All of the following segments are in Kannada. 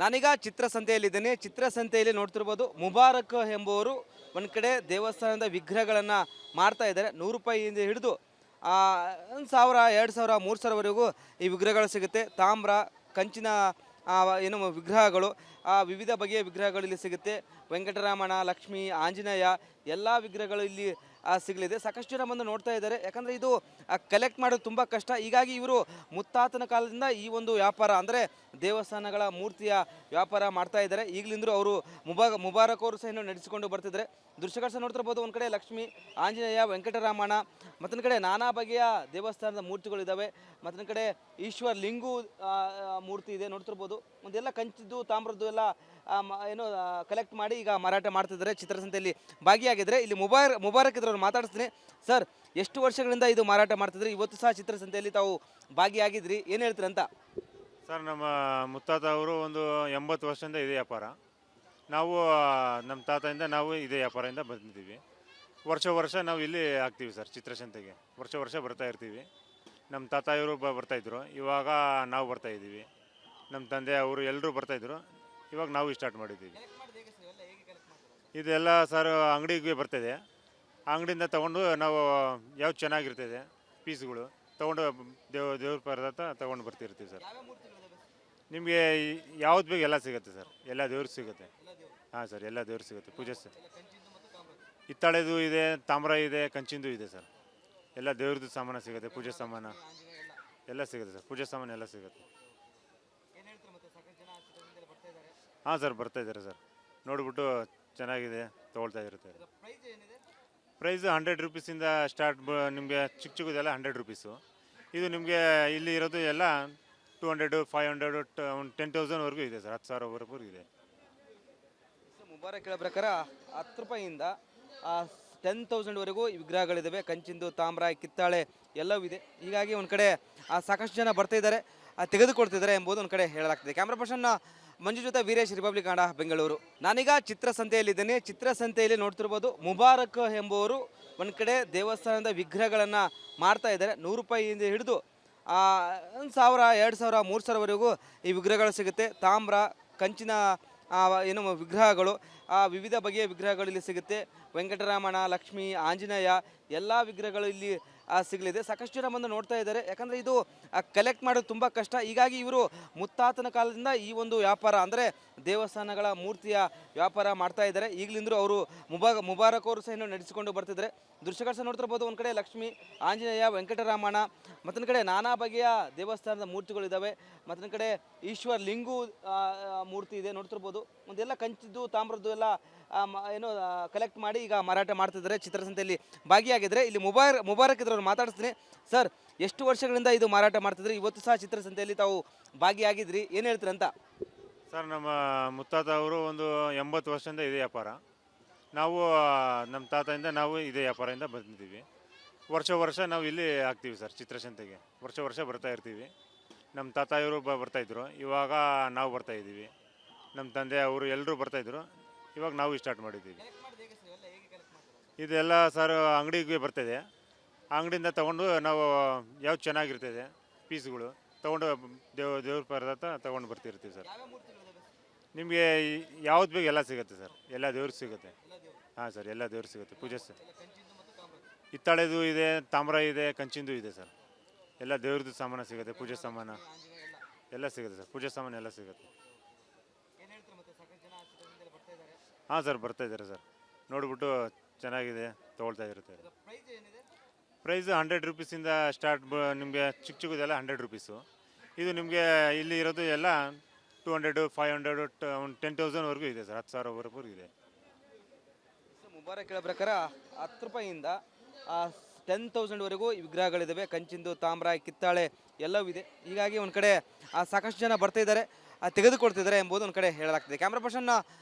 ನಾನೀಗ ಚಿತ್ರಸಂತೆಯಲ್ಲಿದ್ದೇನೆ. ಚಿತ್ರಸಂತೆಯಲ್ಲಿ ನೋಡ್ತಿರ್ಬೋದು ಮುಬಾರಕ್ ಎಂಬುವರು ಒಂದು ಕಡೆ ದೇವಸ್ಥಾನದ ವಿಗ್ರಹಗಳನ್ನು ಮಾಡ್ತಾ ಇದ್ದಾರೆ. ₹100 ಹಿಡಿದು 1,000, 2,000, 3,000ವರೆಗೂ ಈ ವಿಗ್ರಹಗಳು ಸಿಗುತ್ತೆ. ತಾಮ್ರ, ಕಂಚಿನ ಏನು ವಿಗ್ರಹಗಳು, ವಿವಿಧ ಬಗೆಯ ವಿಗ್ರಹಗಳು ಇಲ್ಲಿ ಸಿಗುತ್ತೆ. ವೆಂಕಟರಮಣ, ಲಕ್ಷ್ಮೀ, ಆಂಜನೇಯ ಎಲ್ಲ ವಿಗ್ರಹಗಳು ಇಲ್ಲಿ ಸಿಗಲಿದೆ. ಸಾಕಷ್ಟು ಜನ ಬಂದು ನೋಡ್ತಾ ಇದ್ದಾರೆ. ಯಾಕಂದರೆ ಇದು ಕಲೆಕ್ಟ್ ಮಾಡೋದು ತುಂಬ ಕಷ್ಟ. ಹೀಗಾಗಿ ಇವರು ಮುತ್ತಾತನ ಕಾಲದಿಂದ ಈ ಒಂದು ವ್ಯಾಪಾರ ಅಂದರೆ ದೇವಸ್ಥಾನಗಳ ಮೂರ್ತಿಯ ವ್ಯಾಪಾರ ಮಾಡ್ತಾ ಇದ್ದಾರೆ. ಈಗಲಿಂದರೂ ಅವರು ಮುಬಾರಕ್ ಅವರು ಸಹ ನಡೆಸಿಕೊಂಡು ಬರ್ತಿದ್ದಾರೆ. ದೃಶ್ಯಗಳು ಸಹ ನೋಡ್ತಿರ್ಬೋದು. ಒಂದು ಕಡೆ ಲಕ್ಷ್ಮೀ, ಆಂಜನೇಯ, ವೆಂಕಟರಮಣ, ಮತ್ತೊಂದು ಕಡೆ ನಾನಾ ಬಗೆಯ ದೇವಸ್ಥಾನದ ಮೂರ್ತಿಗಳಿದ್ದಾವೆ. ಮತ್ತೊಂದು ಕಡೆ ಈಶ್ವರ್ ಲಿಂಗು ಮೂರ್ತಿ ಇದೆ ನೋಡ್ತಿರ್ಬೋದು. ಒಂದೆಲ್ಲ ಕಂಚಿದ್ದು, ತಾಮ್ರದ್ದು ಎಲ್ಲ ಏನು ಕಲೆಕ್ಟ್ ಮಾಡಿ ಈಗ ಮಾರಾಟ ಮಾಡ್ತಿದ್ದಾರೆ. ಚಿತ್ರಸಂತೆಯಲ್ಲಿ ಭಾಗಿಯಾಗಿದ್ದರೆ ಇಲ್ಲಿ ಮುಬಾರಕ್ ಇದ್ರವ್ರು ಮಾತಾಡಿಸ್ತೀನಿ. ಸರ್, ಎಷ್ಟು ವರ್ಷಗಳಿಂದ ಇದು ಮಾರಾಟ ಮಾಡ್ತಿದ್ರಿ? ಇವತ್ತು ಸಹ ಚಿತ್ರಸಂತೆಯಲ್ಲಿ ತಾವು ಭಾಗಿಯಾಗಿದ್ರಿ, ಏನು ಹೇಳ್ತೀರಂತ? ಸರ್, ನಮ್ಮ ಮುತ್ತಾತ ಅವರು ಒಂದು 80 ವರ್ಷದಿಂದ ಇದೇ ವ್ಯಾಪಾರ. ನಾವು ನಮ್ಮ ತಾತದಿಂದ ನಾವು ಇದೇ ವ್ಯಾಪಾರದಿಂದ ಬಂದಿದ್ದೀವಿ. ವರ್ಷ ನಾವು ಇಲ್ಲಿ ಆಗ್ತೀವಿ ಸರ್, ಚಿತ್ರಸಂತೆಗೆ ವರ್ಷ ಬರ್ತಾ ಇರ್ತೀವಿ. ನಮ್ಮ ತಾತ ಇವರು ಬರ್ತಾಯಿದ್ರು, ಇವಾಗ ನಾವು ಬರ್ತಾಯಿದ್ದೀವಿ. ನಮ್ಮ ತಂದೆ ಅವರು ಎಲ್ಲರೂ ಬರ್ತಾಯಿದ್ರು, ಇವಾಗ ನಾವು ಸ್ಟಾರ್ಟ್ ಮಾಡಿದ್ದೀವಿ. ಇದೆಲ್ಲ ಸರ್ ಅಂಗಡಿಗೆ ಬರ್ತದೆ. ಅಂಗಡಿಯಿಂದ ತೊಗೊಂಡು ನಾವು ಯಾವ್ದು ಚೆನ್ನಾಗಿರ್ತದೆ ಪೀಸ್ಗಳು ತೊಗೊಂಡು ದೇವ್ರ ಪದಾರ್ಥ ತೊಗೊಂಡು ಬರ್ತಿರ್ತೀವಿ ಸರ್. ನಿಮಗೆ ಯಾವ್ದು ಬೇಕು ಎಲ್ಲ ಸಿಗುತ್ತೆ ಸರ್, ಎಲ್ಲ ದೇವ್ರಿಗೆ ಸಿಗುತ್ತೆ. ಹಾಂ ಸರ್, ಎಲ್ಲ ದೇವ್ರಿಗೆ ಸಿಗುತ್ತೆ. ಪೂಜೆ ಸರ್, ಹಿತ್ತಾಳೆದು ಇದೆ, ತಾಮ್ರ ಇದೆ, ಕಂಚಿಂದು ಇದೆ ಸರ್. ಎಲ್ಲ ದೇವ್ರದ್ದು ಸಾಮಾನು ಸಿಗುತ್ತೆ. ಪೂಜೆ ಸಾಮಾನು ಎಲ್ಲ ಸಿಗುತ್ತೆ ಸರ್. ಪೂಜೆ ಸಾಮಾನು ಎಲ್ಲ ಸಿಗುತ್ತೆ. ಹಾಂ ಸರ್, ಬರ್ತಾಯಿದ್ದಾರೆ ಸರ್. ನೋಡಿಬಿಟ್ಟು ಚೆನ್ನಾಗಿದೆ ತೊಗೊಳ್ತಾ ಇರುತ್ತೆ. Price ₹100 start. ನಿಮಗೆ ಚಿಕ್ಕದೆಲ್ಲ ₹100. ಇದು ನಿಮಗೆ ಇಲ್ಲಿ ಇರೋದು ಎಲ್ಲ 200, 500, 10,000ವರೆಗೂ ಇದೆ ಸರ್. 10,000ವರೆಗೂ ಇದೆ. ಮುಬಾರಕ್ ಹೇಳೋ ಪ್ರಕಾರ ₹10 10,000ವರೆಗೂ ವಿಗ್ರಹಗಳಿದ್ದಾವೆ. ಕಂಚಿಂದು, ತಾಮ್ರ, ಕಿತ್ತಾಳೆ ಎಲ್ಲವೂ ಇದೆ. ಹೀಗಾಗಿ ಒಂದು ಕಡೆ ಸಾಕಷ್ಟು ಜನ ಬರ್ತಾಯಿದ್ದಾರೆ, ತೆಗೆದುಕೊಳ್ತಿದ್ದಾರೆ ಎಂಬುದು ಒಂದು ಕಡೆ ಹೇಳಲಾಗ್ತದೆ. ಕ್ಯಾಮ್ರಾ ಪರ್ಸನ್ ಮಂಜು ಜೊತೆ ವೀರೇಶ್, ರಿಪಬ್ಲಿಕ್ ಕನ್ನಡ, ಬೆಂಗಳೂರು. ನಾನೀಗ ಚಿತ್ರಸಂತೆಯಲ್ಲಿದ್ದೇನೆ. ಚಿತ್ರಸಂತೆಯಲ್ಲಿ ನೋಡ್ತಿರ್ಬೋದು ಮುಬಾರಕ್ ಎಂಬುವರು ಒಂದು ಕಡೆ ದೇವಸ್ಥಾನದ ವಿಗ್ರಹಗಳನ್ನು ಮಾಡ್ತಾ ಇದ್ದಾರೆ. ₹100 ಹಿಡಿದು 1,000, 2,000, 3,000ವರೆಗೂ ಈ ವಿಗ್ರಹಗಳು ಸಿಗುತ್ತೆ. ತಾಮ್ರ, ಕಂಚಿನ ಏನು ವಿಗ್ರಹಗಳು, ವಿವಿಧ ಬಗೆಯ ವಿಗ್ರಹಗಳು ಇಲ್ಲಿ ಸಿಗುತ್ತೆ. ವೆಂಕಟರಮಣ, ಲಕ್ಷ್ಮೀ, ಆಂಜನೇಯ ಎಲ್ಲ ವಿಗ್ರಹಗಳು ಇಲ್ಲಿ ಸಿಗಲಿದೆ. ಸಾಕಷ್ಟು ಜನ ಬಂದು ನೋಡ್ತಾ ಇದ್ದಾರೆ. ಯಾಕಂದರೆ ಇದು ಕಲೆಕ್ಟ್ ಮಾಡೋದು ತುಂಬ ಕಷ್ಟ. ಹೀಗಾಗಿ ಇವರು ಮುತ್ತಾತನ ಕಾಲದಿಂದ ಈ ಒಂದು ವ್ಯಾಪಾರ ಅಂದರೆ ದೇವಸ್ಥಾನಗಳ ಮೂರ್ತಿಯ ವ್ಯಾಪಾರ ಮಾಡ್ತಾ ಇದ್ದಾರೆ. ಈಗಲಿಂದರೂ ಅವರು ಮುಬಾರಕ್ ಅವರು ಸಹ ನಡೆಸಿಕೊಂಡು ಬರ್ತಿದ್ದಾರೆ. ದೃಶ್ಯಗಳು ಸಹ ನೋಡ್ತಿರ್ಬೋದು. ಒಂದು ಕಡೆ ಲಕ್ಷ್ಮೀ, ಆಂಜನೇಯ, ವೆಂಕಟರಮಣ, ಮತ್ತೊಂದು ಕಡೆ ನಾನಾ ಬಗೆಯ ದೇವಸ್ಥಾನದ ಮೂರ್ತಿಗಳಿದ್ದಾವೆ. ಮತ್ತೊಂದು ಕಡೆ ಈಶ್ವರ್ ಲಿಂಗು ಮೂರ್ತಿ ಇದೆ ನೋಡ್ತಿರ್ಬೋದು. ಒಂದೆಲ್ಲ ಕಂಚಿದ್ದು, ತಾಮ್ರದ್ದು ಎಲ್ಲ ಏನು ಕಲೆಕ್ಟ್ ಮಾಡಿ ಈಗ ಮಾರಾಟ ಮಾಡ್ತಿದ್ದಾರೆ. ಚಿತ್ರಸಂತೆಯಲ್ಲಿ ಭಾಗಿಯಾಗಿದ್ದರೆ ಇಲ್ಲಿ ಮುಬಾರಕ್ ಇದ್ರವ್ರು ಮಾತಾಡಿಸ್ತೀನಿ. ಸರ್, ಎಷ್ಟು ವರ್ಷಗಳಿಂದ ಇದು ಮಾರಾಟ ಮಾಡ್ತಿದ್ರಿ? ಇವತ್ತು ಸಹ ಚಿತ್ರಸಂತೆಯಲ್ಲಿ ತಾವು ಭಾಗಿಯಾಗಿದ್ರಿ, ಏನು ಹೇಳ್ತೀರಂತ? ಸರ್, ನಮ್ಮ ಮುತ್ತಾತ ಅವರು ಒಂದು 80 ವರ್ಷದಿಂದ ಇದೇ ವ್ಯಾಪಾರ. ನಾವು ನಮ್ಮ ತಾತದಿಂದ ನಾವು ಇದೇ ವ್ಯಾಪಾರದಿಂದ ಬಂದಿದ್ದೀವಿ. ವರ್ಷ ನಾವು ಇಲ್ಲಿ ಆಗ್ತೀವಿ ಸರ್, ಚಿತ್ರಸಂತೆಗೆ ವರ್ಷ ಬರ್ತಾ ಇರ್ತೀವಿ. ನಮ್ಮ ತಾತ ಇವರು ಬರ್ತಾಯಿದ್ರು, ಇವಾಗ ನಾವು ಬರ್ತಾಯಿದ್ದೀವಿ. ನಮ್ಮ ತಂದೆ ಅವರು ಎಲ್ಲರೂ ಬರ್ತಾಯಿದ್ರು, ಇವಾಗ ನಾವು ಸ್ಟಾರ್ಟ್ ಮಾಡಿದ್ದೀವಿ. ಇದೆಲ್ಲ ಸರ್ ಅಂಗಡಿಗೆ ಬರ್ತದೆ. ಅಂಗಡಿಯಿಂದ ತೊಗೊಂಡು ನಾವು ಯಾವ್ದು ಚೆನ್ನಾಗಿರ್ತದೆ ಪೀಸ್ಗಳು ತೊಗೊಂಡು ದೇವ್ರ ಪದಾರ್ಥ ತೊಗೊಂಡು ಬರ್ತಿರ್ತೀವಿ ಸರ್. ನಿಮಗೆ ಯಾವ್ದು ಬೇಕು ಎಲ್ಲ ಸಿಗುತ್ತೆ ಸರ್, ಎಲ್ಲ ದೇವ್ರಿಗೆ ಸಿಗುತ್ತೆ. ಹಾಂ ಸರ್, ಎಲ್ಲ ದೇವ್ರಿಗೆ ಸಿಗುತ್ತೆ. ಪೂಜೆ ಸರ್, ಹಿತ್ತಾಳೆದು ಇದೆ, ತಾಮ್ರ ಇದೆ, ಕಂಚಿಂದು ಇದೆ ಸರ್. ಎಲ್ಲ ದೇವ್ರದ್ದು ಸಾಮಾನು ಸಿಗುತ್ತೆ. ಪೂಜೆ ಸಾಮಾನು ಎಲ್ಲ ಸಿಗುತ್ತೆ ಸರ್. ಪೂಜೆ ಸಾಮಾನು ಎಲ್ಲ ಸಿಗುತ್ತೆ. ಹಾಂ ಸರ್, ಬರ್ತಾಯಿದ್ದಾರೆ ಸರ್. ನೋಡಿಬಿಟ್ಟು ಚೆನ್ನಾಗಿದೆ ತೊಗೊಳ್ತಾ ಇರುತ್ತೆ. Price ₹100 start. ನಿಮಗೆ ಚಿಕ್ಕದೆಲ್ಲ ₹100. ಇದು ನಿಮಗೆ ಇಲ್ಲಿ ಇರೋದು ಎಲ್ಲ 200, 500, 10,000ವರೆಗೂ ಇದೆ ಸರ್. 10,000ವರೆಗೂ ಇದೆ. ಮುಬಾರಕ್ ಹೇಳೋ ಪ್ರಕಾರ ₹10 10,000ವರೆಗೂ ವಿಗ್ರಹಗಳಿದ್ದಾವೆ. ಕಂಚಿಂದು, ತಾಮ್ರ, ಕಿತ್ತಾಳೆ ಎಲ್ಲವೂ ಇದೆ. ಹೀಗಾಗಿ ಒಂದು ಕಡೆ ಸಾಕಷ್ಟು ಜನ ಬರ್ತಾಯಿದ್ದಾರೆ, ತೆಗೆದುಕೊಳ್ತಿದ್ದಾರೆ ಎಂಬುದು ಒಂದು ಕಡೆ ಹೇಳಲಾಗ್ತದೆ. ಕ್ಯಾಮ್ರಾ ಪರ್ಸನ್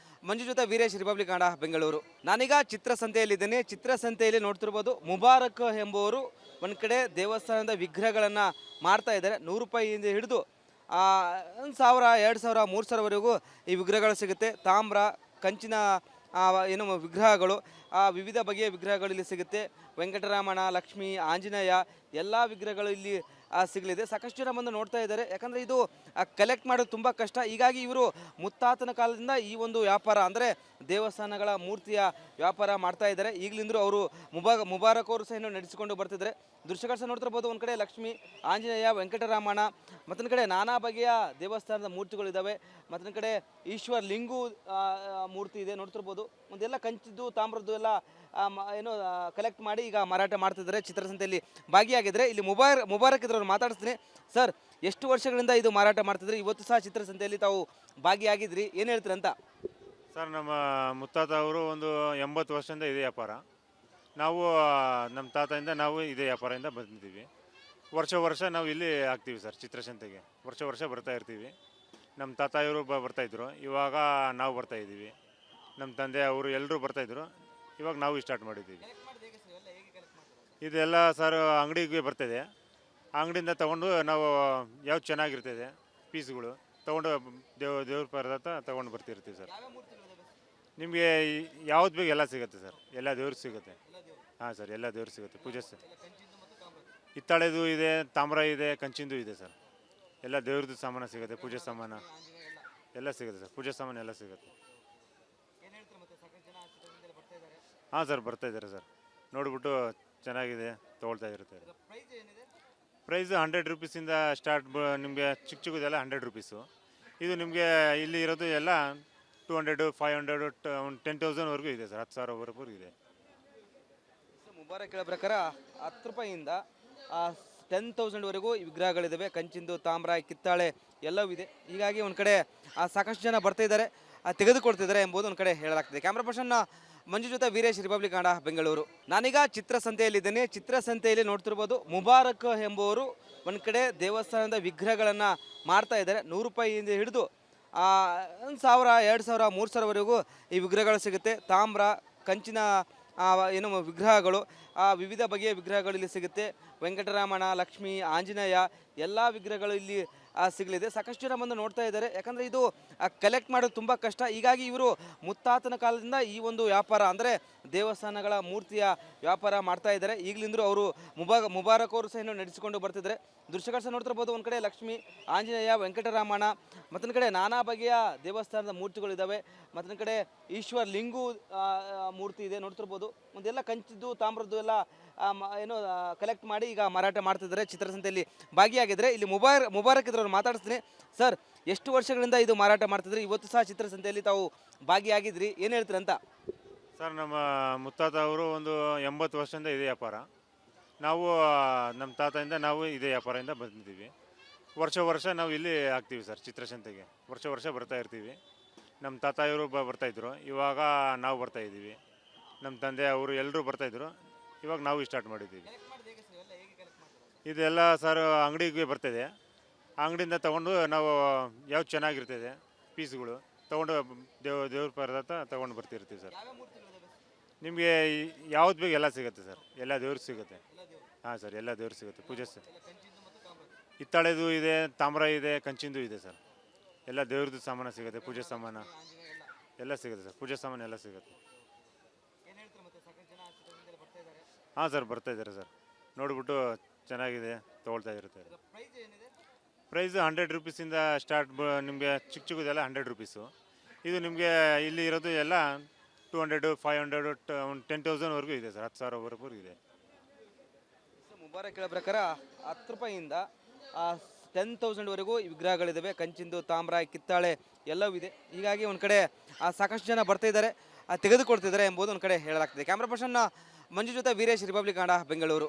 ಮಂಜು ಜೊತೆ ವೀರೇಶ್, ರಿಪಬ್ಲಿಕ್ ಕನ್ನಡ, ಬೆಂಗಳೂರು. ನಾನೀಗ ಚಿತ್ರಸಂತೆಯಲ್ಲಿದ್ದೇನೆ. ಚಿತ್ರಸಂತೆಯಲ್ಲಿ ನೋಡ್ತಿರ್ಬೋದು ಮುಬಾರಕ್ ಎಂಬುವರು ಒಂದು ಕಡೆ ದೇವಸ್ಥಾನದ ವಿಗ್ರಹಗಳನ್ನು ಮಾಡ್ತಾ ಇದ್ದಾರೆ. ₹100 ಹಿಡಿದು 1,000, 2,000, 3,000ವರೆಗೂ ಈ ವಿಗ್ರಹಗಳು ಸಿಗುತ್ತೆ. ತಾಮ್ರ, ಕಂಚಿನ ಏನು ವಿಗ್ರಹಗಳು, ವಿವಿಧ ಬಗೆಯ ವಿಗ್ರಹಗಳು ಇಲ್ಲಿ ಸಿಗುತ್ತೆ. ವೆಂಕಟರಮಣ, ಲಕ್ಷ್ಮೀ, ಆಂಜನೇಯ ಎಲ್ಲ ವಿಗ್ರಹಗಳು ಇಲ್ಲಿ ಸಿಗಲಿದೆ. ಸಾಕಷ್ಟು ಜನ ಬಂದು ನೋಡ್ತಾ ಇದ್ದಾರೆ. ಯಾಕಂದರೆ ಇದು ಕಲೆಕ್ಟ್ ಮಾಡೋದು ತುಂಬ ಕಷ್ಟ. ಹೀಗಾಗಿ ಇವರು ಮುತ್ತಾತನ ಕಾಲದಿಂದ ಈ ಒಂದು ವ್ಯಾಪಾರ ಅಂದರೆ ದೇವಸ್ಥಾನಗಳ ಮೂರ್ತಿಯ ವ್ಯಾಪಾರ ಮಾಡ್ತಾ ಇದ್ದಾರೆ. ಈಗಲಿಂದರೂ ಅವರು ಮುಬಾರಕ್ ಅವರು ಸಹ ಇನ್ನೂ ನಡೆಸಿಕೊಂಡು ಬರ್ತಿದ್ದಾರೆ. ದೃಶ್ಯಗಳು ಸಹ ನೋಡ್ತಿರ್ಬೋದು. ಒಂದು ಕಡೆ ಲಕ್ಷ್ಮಿ, ಆಂಜನೇಯ, ವೆಂಕಟರಮಣ, ಮತ್ತೊಂದು ಕಡೆ ನಾನಾ ಬಗೆಯ ದೇವಸ್ಥಾನದ ಮೂರ್ತಿಗಳಿದ್ದಾವೆ. ಮತ್ತೊಂದು ಕಡೆ ಈಶ್ವರ್ ಲಿಂಗು ಮೂರ್ತಿ ಇದೆ ನೋಡ್ತಿರ್ಬೋದು. ಒಂದೆಲ್ಲ ಕಂಚಿದ್ದು ತಾಮ್ರದ್ದು ಎಲ್ಲ ಏನೋ ಕಲೆಕ್ಟ್ ಮಾಡಿ ಈಗ ಮಾರಾಟ ಮಾಡ್ತಿದ್ದಾರೆ. ಚಿತ್ರಸಂತೆಯಲ್ಲಿ ಭಾಗಿಯಾಗಿದ್ದರೆ ಇಲ್ಲಿ ಮುಬಾರಕ್ ಇದ್ರವ್ರು ಮಾತಾಡಿಸ್ತೀನಿ. ಸರ್, ಎಷ್ಟು ವರ್ಷಗಳಿಂದ ಇದು ಮಾರಾಟ ಮಾಡ್ತಿದ್ರಿ? ಇವತ್ತು ಸಹ ಚಿತ್ರಸಂತೆಯಲ್ಲಿ ತಾವು ಭಾಗಿಯಾಗಿದ್ರಿ, ಏನು ಹೇಳ್ತೀರಿ ಅಂತ? ಸರ್, ನಮ್ಮ ಮುತ್ತಾತ ಅವರು ಒಂದು 80 ವರ್ಷದಿಂದ ಇದೇ ವ್ಯಾಪಾರ. ನಾವು ನಮ್ಮ ತಾತದಿಂದ ನಾವು ಇದೇ ವ್ಯಾಪಾರದಿಂದ ಬಂದಿದ್ದೀವಿ. ವರ್ಷ ನಾವು ಇಲ್ಲಿ ಆಗ್ತೀವಿ ಸರ್, ಚಿತ್ರಸಂತೆಗೆ ವರ್ಷ ಬರ್ತಾ ಇರ್ತೀವಿ. ನಮ್ಮ ತಾತ ಇವರು ಬರ್ತಾಯಿದ್ರು, ಇವಾಗ ನಾವು ಬರ್ತಾಯಿದ್ದೀವಿ. ನಮ್ಮ ತಂದೆ ಅವರು ಎಲ್ಲರೂ ಬರ್ತಾಯಿದ್ರು, ಇವಾಗ ನಾವು ಸ್ಟಾರ್ಟ್ ಮಾಡಿದ್ದೀವಿ. ಇದೆಲ್ಲ ಸರ್ ಅಂಗಡಿಗೆ ಬರ್ತದೆ. ಅಂಗಡಿಯಿಂದ ತೊಗೊಂಡು ನಾವು ಯಾವ್ದು ಚೆನ್ನಾಗಿರ್ತದೆ ಪೀಸ್ಗಳು ತೊಗೊಂಡು ದೇವ್ರ ಪದಾರ್ಥ ತೊಗೊಂಡು ಬರ್ತಿರ್ತೀವಿ ಸರ್. ನಿಮಗೆ ಯಾವ್ದು ಬೇಕು ಎಲ್ಲ ಸಿಗುತ್ತೆ ಸರ್, ಎಲ್ಲ ದೇವ್ರಿಗೆ ಸಿಗುತ್ತೆ. ಹಾಂ ಸರ್, ಎಲ್ಲ ದೇವ್ರಿಗೆ ಸಿಗುತ್ತೆ. ಪೂಜೆ ಹಿತ್ತಾಳೆದು ಇದೆ, ತಾಮ್ರ ಇದೆ, ಕಂಚಿಂದು ಇದೆ ಸರ್. ಎಲ್ಲ ದೇವ್ರದ್ದು ಸಾಮಾನು ಸಿಗುತ್ತೆ, ಪೂಜೆ ಸಾಮಾನು ಎಲ್ಲ ಸಿಗುತ್ತೆ ಸರ್. ಪೂಜೆ ಸಾಮಾನು ಎಲ್ಲ ಸಿಗುತ್ತೆ. ಹಾಂ ಸರ್, ಬರ್ತಾಯಿದ್ದಾರೆ ಸರ್. ನೋಡಿಬಿಟ್ಟು ಚೆನ್ನಾಗಿದೆ ತೊಗೊಳ್ತಾ ಇರ್ತಾರೆ. ಪ್ರೈಸ್ 100 ರೂಪೀಸಿಂದ ಸ್ಟಾರ್ಟ್. ನಿಮಗೆ ಚಿಕ್ಕದೆಲ್ಲ 100 ರೂಪೀಸು. ಇದು ನಿಮಗೆ ಇಲ್ಲಿ ಇರೋದು ಎಲ್ಲ 200, 500, 10,000ವರೆಗೂ ಇದೆ ಸರ್. 10,000ವರೆಗೂ ಇದೆ. ಮುಬಾರಕ್ ಹೇಳೋ ಪ್ರಕಾರ 10 ರೂಪಾಯಿಯಿಂದ 10,000ವರೆಗೂ ಈ ವಿಗ್ರಹಗಳಿದ್ದಾವೆ. ಕಂಚಿಂದು, ತಾಮ್ರ, ಕಿತ್ತಾಳೆ ಎಲ್ಲವೂ ಇದೆ. ಹೀಗಾಗಿ ಒಂದು ಕಡೆ ಸಾಕಷ್ಟು ಜನ ಬರ್ತಾಯಿದ್ದಾರೆ, ತೆಗೆದುಕೊಡ್ತಿದ್ದಾರೆ ಎಂಬುದು ಒಂದು ಕಡೆ ಹೇಳಲಾಗ್ತದೆ. ಕ್ಯಾಮ್ರಾ ಪರ್ಸನ್ ಮಂಜು ಜೊತೆ ವೀರೇಶ್, ರಿಪಬ್ಲಿಕ್ ಕನ್ನಡ, ಬೆಂಗಳೂರು. ನಾನೀಗ ಚಿತ್ರಸಂತೆಯಲ್ಲಿದ್ದೇನೆ. ಚಿತ್ರಸಂತೆಯಲ್ಲಿ ನೋಡ್ತಿರ್ಬೋದು, ಮುಬಾರಕ್ ಎಂಬುವರು ಒಂದು ಕಡೆ ದೇವಸ್ಥಾನದ ವಿಗ್ರಹಗಳನ್ನು ಮಾಡ್ತಾ ಇದ್ದಾರೆ. 100 ರೂಪಾಯಿಯಿಂದ ಹಿಡಿದು 1,000, 2,000, 3,000ವರೆಗೂ ಈ ವಿಗ್ರಹಗಳು ಸಿಗುತ್ತೆ. ತಾಮ್ರ, ಕಂಚಿನ ಏನು ವಿಗ್ರಹಗಳು, ವಿವಿಧ ಬಗೆಯ ವಿಗ್ರಹಗಳು ಇಲ್ಲಿ ಸಿಗುತ್ತೆ. ವೆಂಕಟರಮಣ, ಲಕ್ಷ್ಮಿ, ಆಂಜನೇಯ ಎಲ್ಲ ವಿಗ್ರಹಗಳು ಇಲ್ಲಿ ಸಿಗಲಿದೆ. ಸಾಕಷ್ಟು ಜನ ಬಂದು ನೋಡ್ತಾ ಇದ್ದಾರೆ. ಯಾಕಂದರೆ ಇದು ಕಲೆಕ್ಟ್ ಮಾಡೋದು ತುಂಬ ಕಷ್ಟ. ಹೀಗಾಗಿ ಇವರು ಮುತ್ತಾತನ ಕಾಲದಿಂದ ಈ ಒಂದು ವ್ಯಾಪಾರ ಅಂದರೆ ದೇವಸ್ಥಾನಗಳ ಮೂರ್ತಿಯ ವ್ಯಾಪಾರ ಮಾಡ್ತಾ ಇದ್ದಾರೆ. ಈಗಲಿಂದರೂ ಅವರು ಮುಬಾರಕ್ ಅವರು ಸಹ ಇನ್ನೂ ನಡೆಸಿಕೊಂಡು ಬರ್ತಿದ್ದಾರೆ. ದೃಶ್ಯಗಳು ಸಹ ನೋಡ್ತಿರ್ಬೋದು. ಒಂದು ಕಡೆ ಲಕ್ಷ್ಮಿ, ಆಂಜನೇಯ, ವೆಂಕಟರಮಣ, ಮತ್ತೊಂದು ಕಡೆ ನಾನಾ ಬಗೆಯ ದೇವಸ್ಥಾನದ ಮೂರ್ತಿಗಳಿದ್ದಾವೆ. ಮತ್ತೊಂದು ಕಡೆ ಈಶ್ವರ್ ಲಿಂಗು ಮೂರ್ತಿ ಇದೆ ನೋಡ್ತಿರ್ಬೋದು. ಒಂದೆಲ್ಲ ಕಂಚಿದ್ದು ತಾಮ್ರದ್ದು ಎಲ್ಲ ಏನೋ ಕಲೆಕ್ಟ್ ಮಾಡಿ ಈಗ ಮಾರಾಟ ಮಾಡ್ತಿದ್ದಾರೆ. ಚಿತ್ರಸಂತೆಯಲ್ಲಿ ಭಾಗಿಯಾಗಿದ್ದರೆ ಇಲ್ಲಿ ಮುಬಾರಕ್ ಇದ್ರವ್ರು ಮಾತಾಡಿಸ್ತೀನಿ. ಸರ್, ಎಷ್ಟು ವರ್ಷಗಳಿಂದ ಇದು ಮಾರಾಟ ಮಾಡ್ತಿದ್ರಿ? ಇವತ್ತು ಸಹ ಚಿತ್ರಸಂತೆಯಲ್ಲಿ ತಾವು ಭಾಗಿಯಾಗಿದ್ರಿ, ಏನು ಹೇಳ್ತೀರಿ ಅಂತ? ಸರ್, ನಮ್ಮ ಮುತ್ತಾತ ಅವರು ಒಂದು 80 ವರ್ಷದಿಂದ ಇದೇ ವ್ಯಾಪಾರ. ನಾವು ನಮ್ಮ ತಾತದಿಂದ ನಾವು ಇದೇ ವ್ಯಾಪಾರದಿಂದ ಬಂದಿದ್ದೀವಿ. ವರ್ಷ ನಾವು ಇಲ್ಲಿ ಆಗ್ತೀವಿ ಸರ್, ಚಿತ್ರಸಂತೆಗೆ ವರ್ಷ ಬರ್ತಾ ಇರ್ತೀವಿ. ನಮ್ಮ ತಾತ ಇವರು ಬರ್ತಾಯಿದ್ರು, ಇವಾಗ ನಾವು ಬರ್ತಾಯಿದ್ದೀವಿ. ನಮ್ಮ ತಂದೆ ಅವರು ಎಲ್ಲರೂ ಬರ್ತಾಯಿದ್ರು, ಇವಾಗ ನಾವು ಸ್ಟಾರ್ಟ್ ಮಾಡಿದ್ದೀವಿ. ಇದೆಲ್ಲ ಸರ್ ಅಂಗಡಿಗೆ ಬರ್ತದೆ. ಅಂಗಡಿಯಿಂದ ತೊಗೊಂಡು ನಾವು ಯಾವ್ದು ಚೆನ್ನಾಗಿರ್ತದೆ ಪೀಸ್ಗಳು ತೊಗೊಂಡು ದೇವ್ರ ಪದಾರ್ಥ ತೊಗೊಂಡು ಬರ್ತಿರ್ತೀವಿ ಸರ್. ನಿಮಗೆ ಯಾವ್ದು ಬೇಕು ಎಲ್ಲ ಸಿಗುತ್ತೆ ಸರ್, ಎಲ್ಲ ದೇವ್ರಿಗೆ ಸಿಗುತ್ತೆ. ಹಾಂ ಸರ್, ಎಲ್ಲ ದೇವ್ರಿಗೆ ಸಿಗುತ್ತೆ. ಪೂಜೆ ಹಿತ್ತಾಳೆದು ಇದೆ, ತಾಮ್ರ ಇದೆ, ಕಂಚಿಂದು ಇದೆ ಸರ್. ಎಲ್ಲ ದೇವ್ರದ್ದು ಸಾಮಾನು ಸಿಗುತ್ತೆ, ಪೂಜೆ ಸಾಮಾನು ಎಲ್ಲ ಸಿಗುತ್ತೆ ಸರ್. ಪೂಜೆ ಸಾಮಾನು ಎಲ್ಲ ಸಿಗುತ್ತೆ. ಹಾಂ ಸರ್, ಬರ್ತಾಯಿದ್ದಾರೆ ಸರ್. ನೋಡಿಬಿಟ್ಟು ಚೆನ್ನಾಗಿದೆ ತೊಗೊಳ್ತಾ ಇರ್ತಾರೆ. ಪ್ರೈಸ್ 100 ರೂಪೀಸಿಂದ ಸ್ಟಾರ್ಟ್. ನಿಮಗೆ ಚಿಕ್ಕದೆಲ್ಲ 100 ರೂಪೀಸು. ಇದು ನಿಮಗೆ ಇಲ್ಲಿ ಇರೋದು ಎಲ್ಲ 200, 500, 10,000ವರೆಗೂ ಇದೆ ಸರ್. 10,000ವರೆಗೂ ಇದೆ. ಮುಬಾರಕ್ ಹೇಳೋ ಪ್ರಕಾರ 10 ರೂಪಾಯಿಯಿಂದ 10,000ವರೆಗೂ ಈ ವಿಗ್ರಹಗಳಿದ್ದಾವೆ. ಕಂಚಿಂದು, ತಾಮ್ರ, ಕಿತ್ತಾಳೆ ಎಲ್ಲವೂ ಇದೆ. ಹೀಗಾಗಿ ಒಂದು ಕಡೆ ಸಾಕಷ್ಟು ಜನ ಬರ್ತಾಯಿದ್ದಾರೆ, ತೆಗೆದುಕೊಡ್ತಿದ್ದಾರೆ ಎಂಬುದು ಒಂದು ಕಡೆ ಹೇಳಲಾಗ್ತದೆ. ಕ್ಯಾಮ್ರಾ ಪರ್ಸನ್ ಮಂಜು ಜೊತೆ ವೀರೇಶ್, ರಿಪಬ್ಲಿಕ್ ಕನ್ನಡ, ಬೆಂಗಳೂರು.